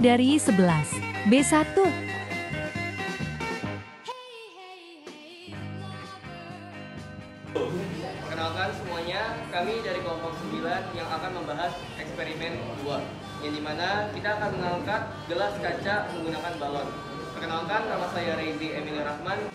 dari 11 B1. Perkenalkan semuanya, kami dari kelompok 9 yang akan membahas eksperimen 2, yang dimana kita akan mengangkat gelas kaca menggunakan balon. Perkenalkan, nama saya Rezi Emil Rahman.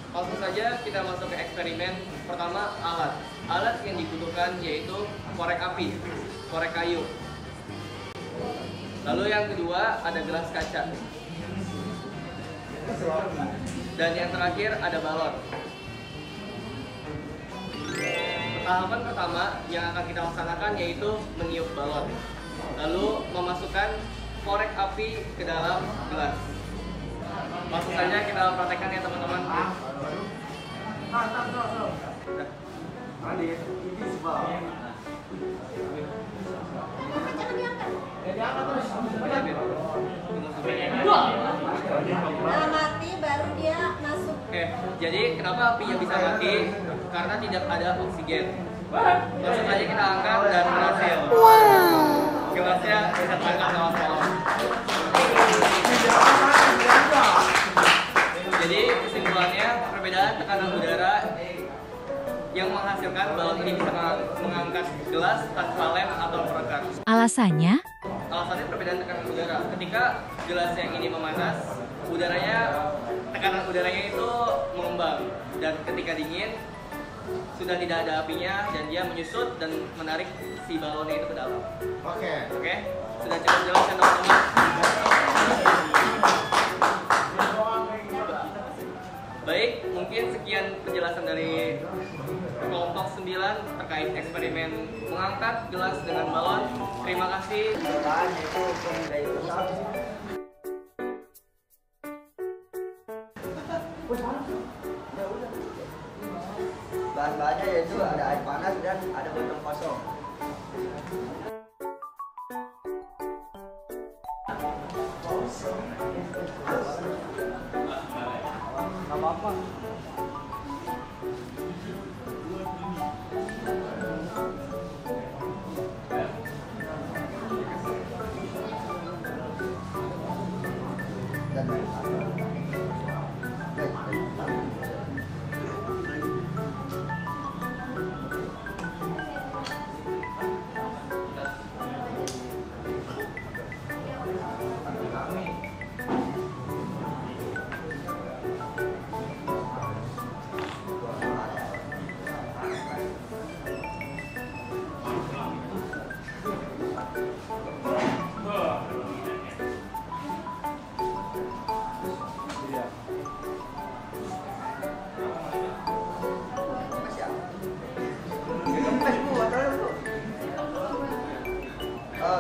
Langsung saja kita masuk ke eksperimen. Pertama, alat. Alat yang dibutuhkan yaitu korek api, korek kayu. Lalu yang kedua ada gelas kaca. Dan yang terakhir ada balon. Tahapan pertama yang akan kita laksanakan yaitu meniup balon. Lalu memasukkan korek api ke dalam gelas. Langsung saja kita praktekkan ya teman-teman. Mati baru dia masuk. Oke, jadi kenapa apinya bisa mati? Karena tidak ada oksigen. Langsung saja kita angkat dan berhasil. Gelasnya bisa terangkat sama balon. Jadi kesimpulannya, perbedaan tekanan udara yang menghasilkan balon ini bisa mengangkat gelas tanpa lem atau perekat. Alasannya? Alasannya perbedaan tekanan udara. Ketika gelas yang ini memanas, tekanan udaranya itu mengembang, dan ketika dingin sudah tidak ada apinya dan dia menyusut dan menarik si balonnya itu ke dalam. Oke, sudah cukup jelas kan teman-teman? Baik, mungkin sekian penjelasan dari kelompok 9 terkait eksperimen mengangkat gelas dengan balon. Terima kasih. Bahan-bahannya yaitu ada air panas dan ada botol kosong. Nggak apa-apa.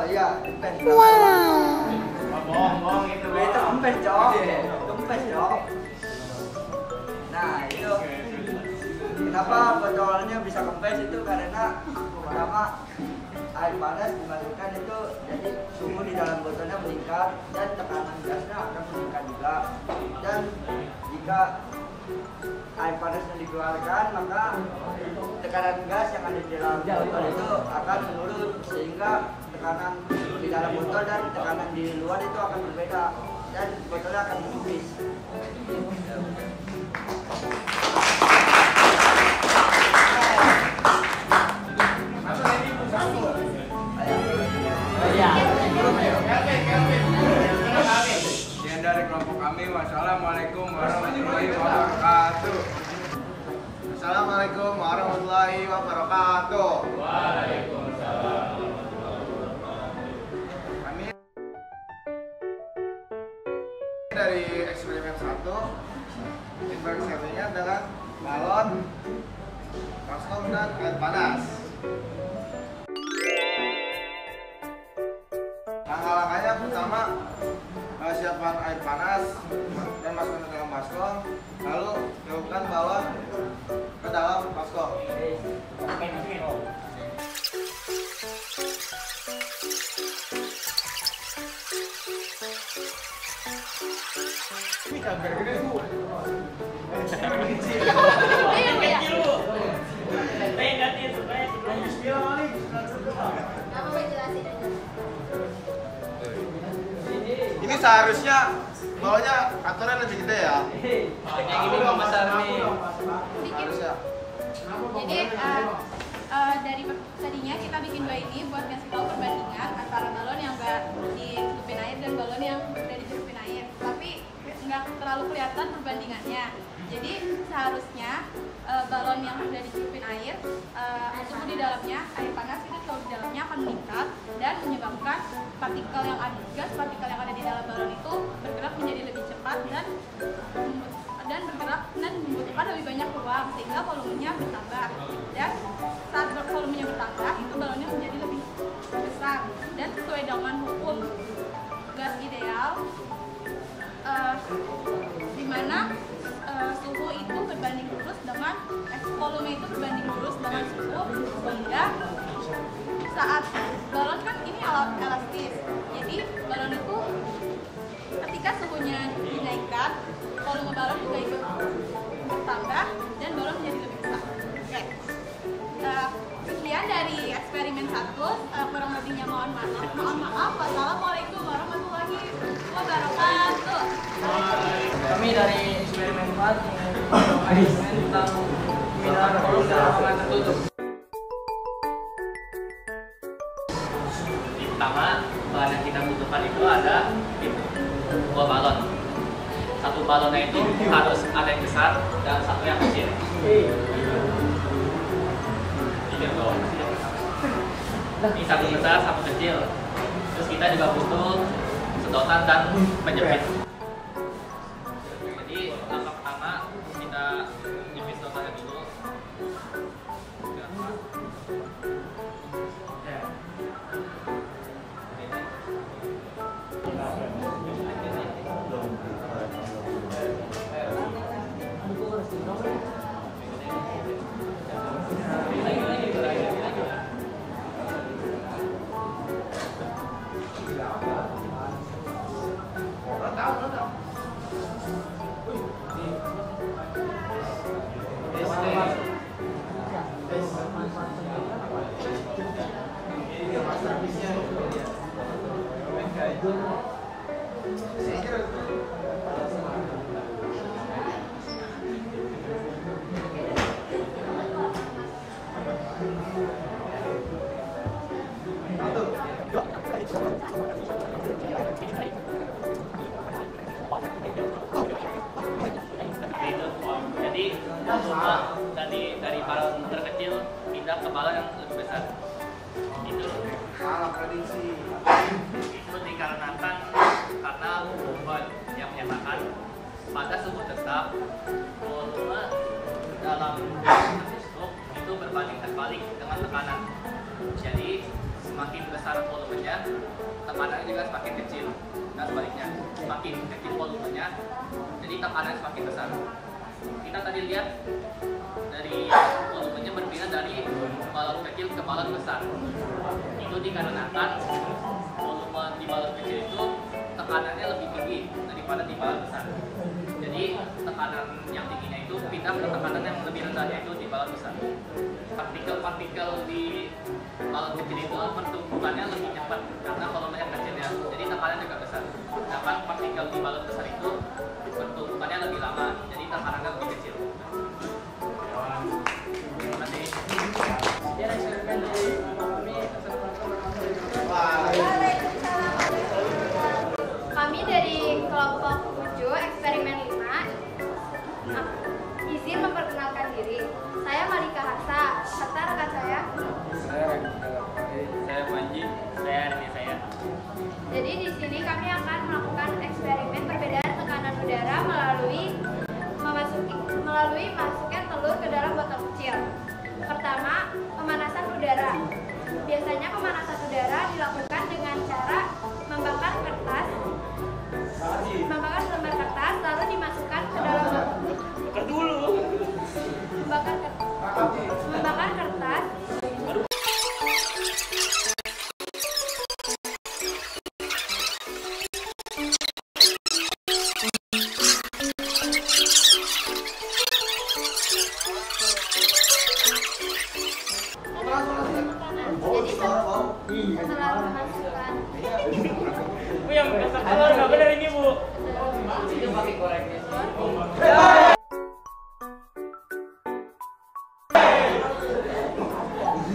Iya, kempes. Bohong itu kempes, Jok. Kempes, Jok. Nah, itu kenapa botolnya bisa kempes itu karena pertama air panas dimasukkan itu jadi suhu di dalam botolnya meningkat dan tekanan gasnya akan meningkat juga. Dan jika air panasnya dikeluarkan, maka tekanan gas yang ada di dalam botol itu akan menurun, sehingga tekanan di dalam botol dan tekanan di luar itu akan berbeda dan botolnya akan menipis. Sekian dari kelompok kami. Wassalamualaikum warahmatullahi wabarakatuh. Assalamualaikum warahmatullahi wabarakatuh. Waalaikumsalam. Kami dari eksperimen 1. Eksperimennya adalah balon, baskom, dan air panas. Langkah-langkahnya pertama, siapkan air panas dan masukkan ke dalam baskom, lalu tiupkan balon ke dalam baskom. Ini gambar gede bu. Apa jelasin aja. Ini seharusnya bawahnya kantornya lebih gede ya. Kayak gini mau besar nih. Sedikit. Harusnya. Jadi dari tadinya kita bikin dua ini buat ngasih tahu perbandingan antara balon yang nggak ditutupin air dan balon yang udah ditutupin air. Tapi nggak terlalu kelihatan perbandingannya. Jadi seharusnya balon yang udah ditutupin air, suhu di dalamnya, air panas itu suhu di dalamnya akan meningkat dan menyebabkan partikel yang ada, gas partikel yang ada di dalam balon itu bergerak menjadi lebih cepat dan bergerak dan membutuhkan lebih banyak ruang sehingga volumenya bertambah. Dan saat volumenya bertambah itu balonnya menjadi lebih besar dan sesuai dengan hukum gas ideal di mana suhu itu berbanding lurus dengan volume itu berbanding lurus dengan suhu, sehingga saat balon kan ini elastis, jadi balon itu ketika suhunya dinaikkan volume balon juga ikut bertambah dan balon menjadi lebih besar. Oke. Sekian dari eksperimen 1, kurang lebihnya mohon maaf. Wassalamualaikum warahmatullahi wabarakatuh. Kami dari eksperimen 4 eksperimen tentang mineral kolom dalam ruangan tertutup. Pertama, bahan yang kita butuhkan itu ada 2 balon. Satu balonnya itu harus ada yang besar dan satu yang kecil. Ini satu besar, satu kecil. Terus kita juga butuh sedotan dan penjepit. Jadi langkah pertama kita jepit sedotannya dulu. Jadi dari balon terkecil pindah ke balon yang lebih besar. Itu Salah prediksi. itu dikarenakan karena hukum yang menyatakan pada suhu tetap volume dalam struktur itu berbanding terbalik dengan tekanan. Jadi semakin besar volumenya, tekanannya juga semakin kecil. Dan sebaliknya, semakin kecil volumenya, jadi tekanannya semakin besar. Kita tadi lihat dari volumenya berpindah dari balon kecil ke balon besar. Itu dikarenakan volume di balon kecil itu tekanannya lebih tinggi daripada di balon besar. Jadi tekanan yang tingginya itu pindah ke tekanan yang lebih rendah, yaitu di balon besar. Partikel-partikel di balon kecil itu pertumbuhannya lebih cepat karena volumenya kecil ya. Jadi tekanannya juga besar. Sedangkan partikel di balon besar itu pertumbuhannya lebih lama, jadi tekanannya lebih kecil. Terima kasih. Sekian eksperimen dari kami. Kami dari kelompok 7 eksperimen 5 izin memperkenalkan diri. Saya Malika Harsa, serta rekan saya. Saya Panji. Saya Arni saya. Jadi di sini kami akan melakukan eksperimen perbedaan tekanan udara melalui masuknya telur ke dalam botol kecil. Pertama, pemanasan udara. Biasanya pemanasan udara dilakukan dengan cara membakar lembar kertas lalu dimasukkan ke dalam membakar kertas.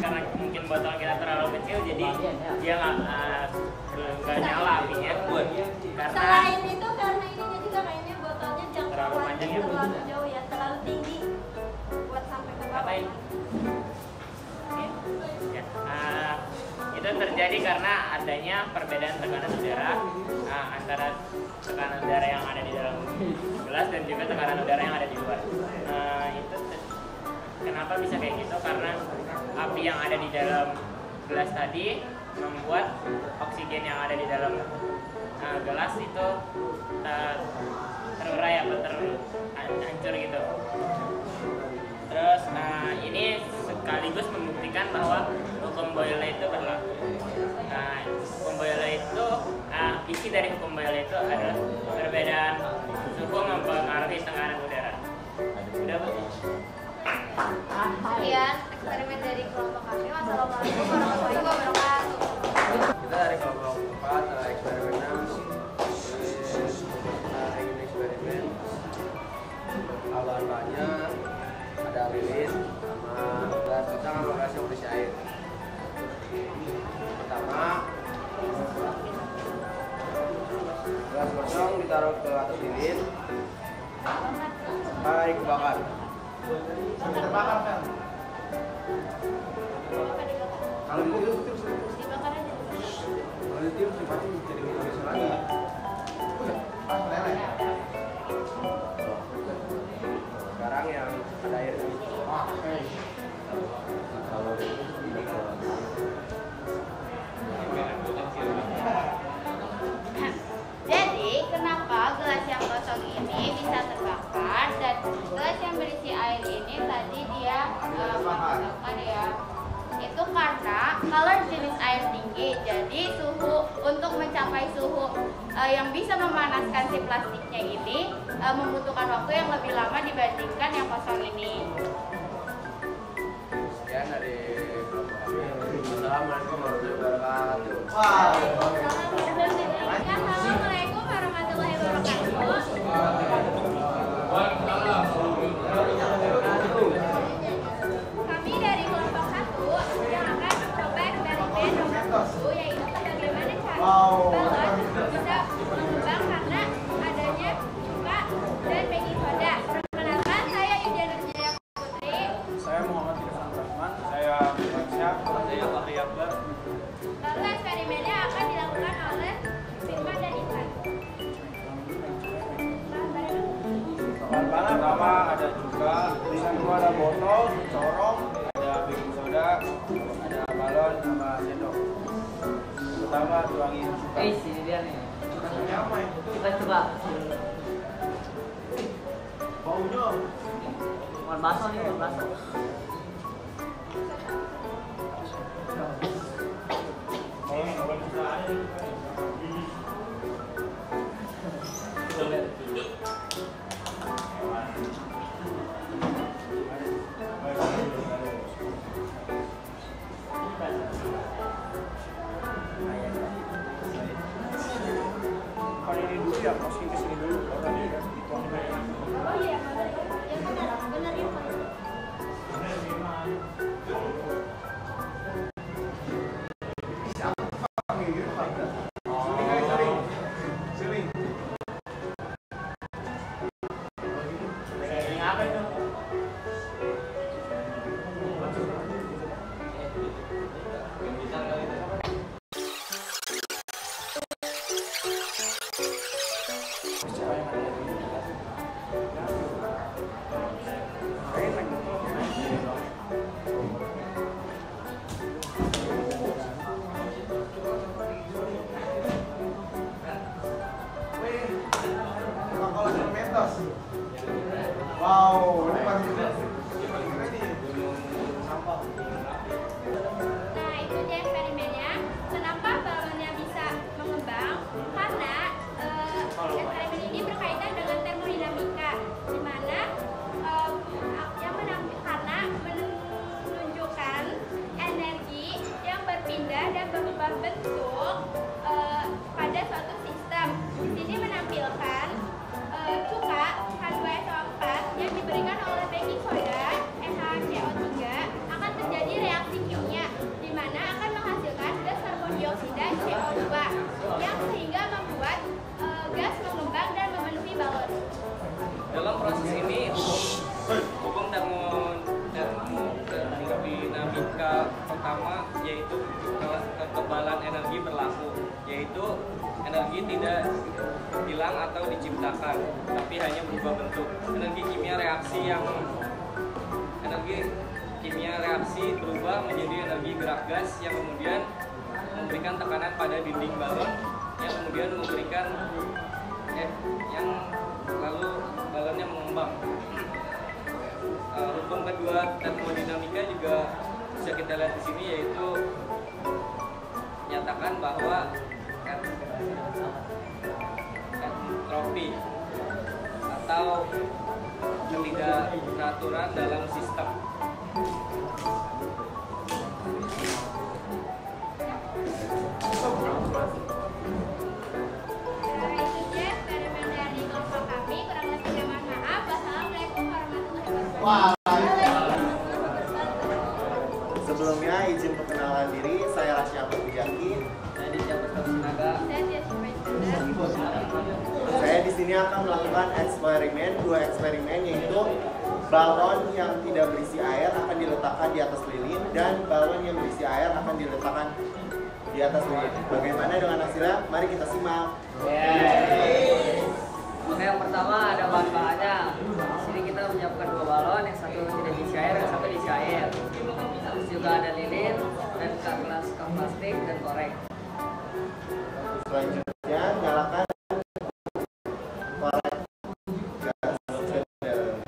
Karena mungkin botol kita terlalu kecil, jadi dia nggak nyala apinya. Karena Selain itu karena ininya juga kayaknya botolnya Terlalu jangkauannya panjang ya, Bu? terlalu jauh ya, terlalu tinggi buat sampai ke bawah. Ngapain? Ya, itu terjadi karena adanya perbedaan tekanan udara antara tekanan udara yang ada di dalam gelas dan juga tekanan udara yang ada di luar. Kenapa bisa kayak gitu? Karena api yang ada di dalam gelas tadi membuat oksigen yang ada di dalam gelas itu terurai atau hancur gitu. Terus ini sekaligus membuktikan bahwa hukum Boyle itu berlaku. Hukum Boyle itu isi dari hukum Boyle itu adalah perbedaan suhu mempengaruhi tekanan udara. Udah, Bu? Sekian eksperimen dari kelompok kami. Wassalamualaikum warahmatullahi wabarakatuh. Kita dari kelompok 4 eksperimennya ingin eksperimen bahan-bahannya ada lilin sama gelas kosong sama gelas yang berisi air. Pertama, gelas kosong ditaruh ke atas lilin, air dibakar. Terbakar kan? Kalau itu Dibakar aja. kalau itu sifatnya jadi bisa lagi. Pas lele. Sekarang yang ada air. Jadi, kenapa gelas yang kosong ini bisa terbakar dan gelas yang berisi air ini tadi dia terbakar ya? Itu karena kalau jenis air tinggi, jadi suhu untuk mencapai suhu yang bisa memanaskan si plastiknya ini membutuhkan waktu yang lebih lama dibandingkan yang kosong ini. Sekian dari kelompok kami. Assalamualaikum warahmatullahi wabarakatuh. Assalamualaikum warahmatullahi wabarakatuh. Kami dari kelompok 1 yang akan mencoba eksperimen nomor 1, yaitu bagaimana cara balon bisa mengembang karena adanya cuka dan baking soda. Perkenalkan, saya Yudian Nurjaya Putri. Saya Muhammad Irfan Rahman. Saya Muhammad. Saya Fahri Akbar. Lalu eksperimennya akan dilakukan oleh Firman dan Ivan. Bahan-bahan pertama ada juga, tulisan itu ada botol, corong, ada baking soda, ada balon sama sendok. Pertama tuangin cuka. Sini dia nih. Kita coba. Baunya. Bukan bakso nih, bukan bakso. Kan ini dulu ya, masukin ke sini dulu. Orang ini kan dituang dulu. Oh iya, yang benar Ivan. Ini apa itu? energi tidak hilang atau diciptakan, tapi hanya berubah bentuk. Energi kimia reaksi berubah menjadi energi gerak gas yang kemudian memberikan tekanan pada dinding balon, yang kemudian memberikan yang lalu balonnya mengembang. Hukum kedua termodinamika juga bisa kita lihat di sini, yaitu menyatakan bahwa entropi atau ketidakteraturan dalam sistem. Itu dia eksperimen dari kelompok kami. Kurang lebihnya mohon maaf. Wassalamualaikum warahmatullahi wabarakatuh. Sebelumnya izin perkenalan diri, saya Rasya Bujaki. Saya Ditya Pustasinaga. Saya Tiasya Iskandar. Saya di sini akan melakukan dua eksperimen, yaitu balon yang tidak berisi air akan diletakkan di atas lilin dan balon yang berisi air akan diletakkan di atas lilin. Bagaimana dengan hasilnya? Mari kita simak. Oke, yang pertama ada bahan-bahannya. Di sini kita menyiapkan 2 balon, yang satu tidak diisi air, yang satu diisi air. Terus juga ada lilin dan kap plastik dan korek. Selanjutnya, nyalakan korek gas silinder.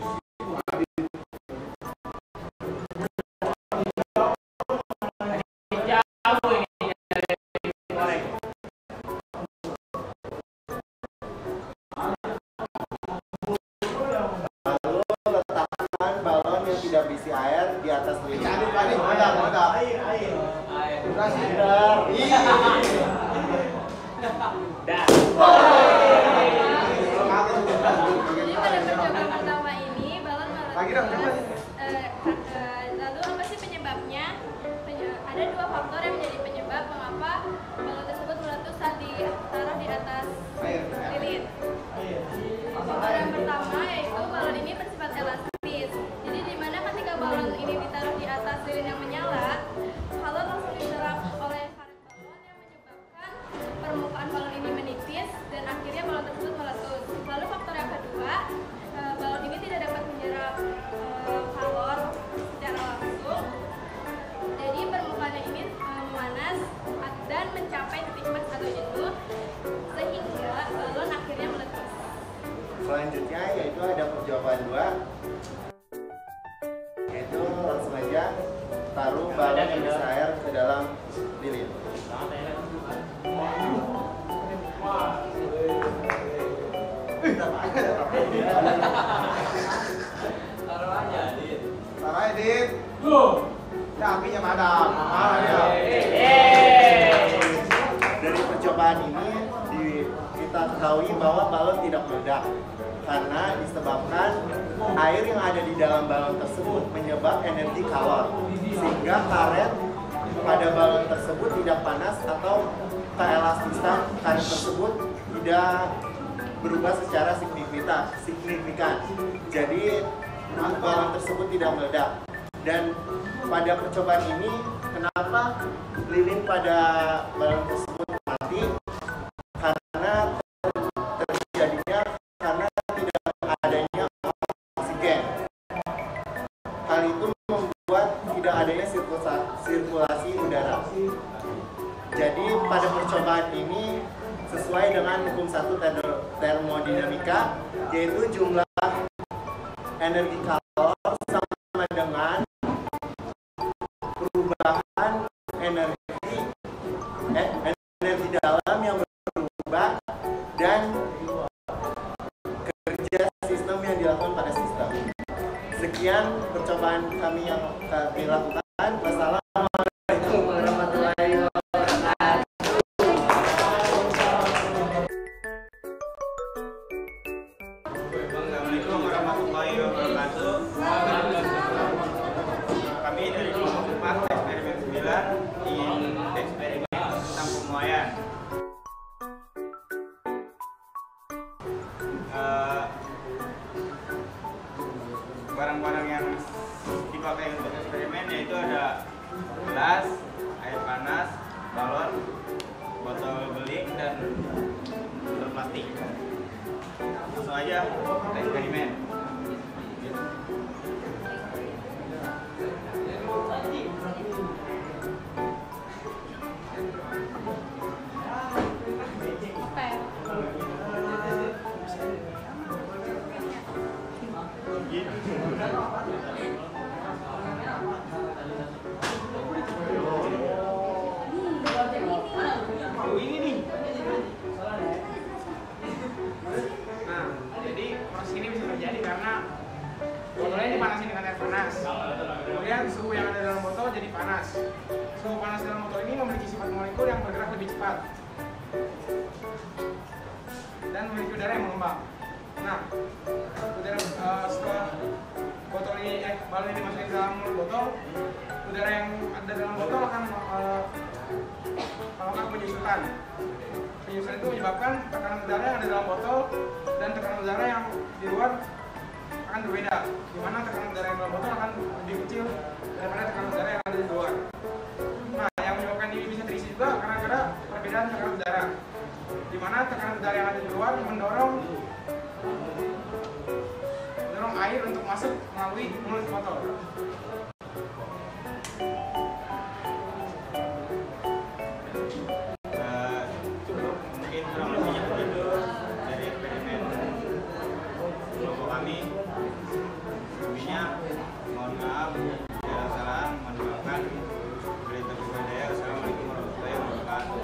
Lalu letakkan balon yang tidak berisi air di atas lilin. Jadi pada percobaan pertama ini balon meletus. Lalu apa sih penyebabnya? Ada 2 faktor yang menjadi penyebab mengapa balon tersebut meletus saat ditaruh di atas lilin. Faktor yang pertama yaitu balon ini bersifat elastis. Jadi di mana ketika balon ini ditaruh di atas lilin yang menyala, balon langsung diserap oleh karet balon yang menyebabkan permukaan balon ini menipis dan akhirnya balon tersebut meletus. Lalu faktor yang kedua, balon ini tidak dapat menyerap kalor secara langsung. Jadi permukaannya ini memanas dan mencapai titik max atau jenuh sehingga balon akhirnya meletus. Selanjutnya yaitu ada percobaan 2, yaitu langsung aja taruh balon yang berisi air ke dalam lilin. Taruh Dit. Ya, apinya padam. Marah dia. Dari percobaan ini kita ketahui bahwa balon tidak meledak karena disebabkan air yang ada di dalam balon tersebut menyebab energi kalor, sehingga karet pada balon tersebut tidak panas atau keelastisan karet tersebut tidak berubah secara signifikan. Jadi balon tersebut tidak meledak. Dan pada percobaan ini, kenapa lilin pada balon tersebut mati? Karena terjadinya karena tidak adanya oksigen. Hal itu membuat tidak adanya sirkulasi udara. Jadi pada percobaan ini sesuai dengan hukum 1 termodinamika, yaitu jumlah energi kalor sama dengan perubahan energi dalam yang berubah dan kerja sistem yang dilakukan pada sistem. Sekian percobaan kami yang kami lakukan. Wassalamualaikum warahmatullahi wabarakatuh. Assalamualaikum warahmatullahi wabarakatuh. Kami dari kelompok 4 eksperimen 9 ingin eksperimen tentang pemuaian. Barang-barang yang dipakai untuk eksperimen yaitu ada gelas, air panas, balon, botol beling, dan aja kita eksperimen. Ini nih. Nah, jadi proses ini bisa terjadi karena botolnya dipanasin dengan air panas. Kemudian suhu yang ada dalam botol jadi panas. Suhu panas dalam botol ini memiliki sifat molekul yang bergerak lebih cepat dan memiliki udara yang mengembang. Nah, setelah botol ini, balon ini masukin ke dalam botol, udara yang ada dalam botol akan melakukan penyusutan. Penyusutan itu menyebabkan tekanan udara yang ada dalam botol dan tekanan udara yang di luar akan berbeda. Di mana tekanan udara yang dalam botol akan lebih kecil daripada tekanan udara yang ada di luar. Nah, yang menyebabkan ini bisa terisi juga karena ada perbedaan tekanan udara. Di mana tekanan udara yang ada di luar mendorong air untuk masuk melalui mulut botol. Cukup mungkin kurang lebihnya begitu dari eksperimen kelompok kami. Sebelumnya mohon maaf jika ada salah, mohon maafkan. Assalamualaikum warahmatullahi wabarakatuh.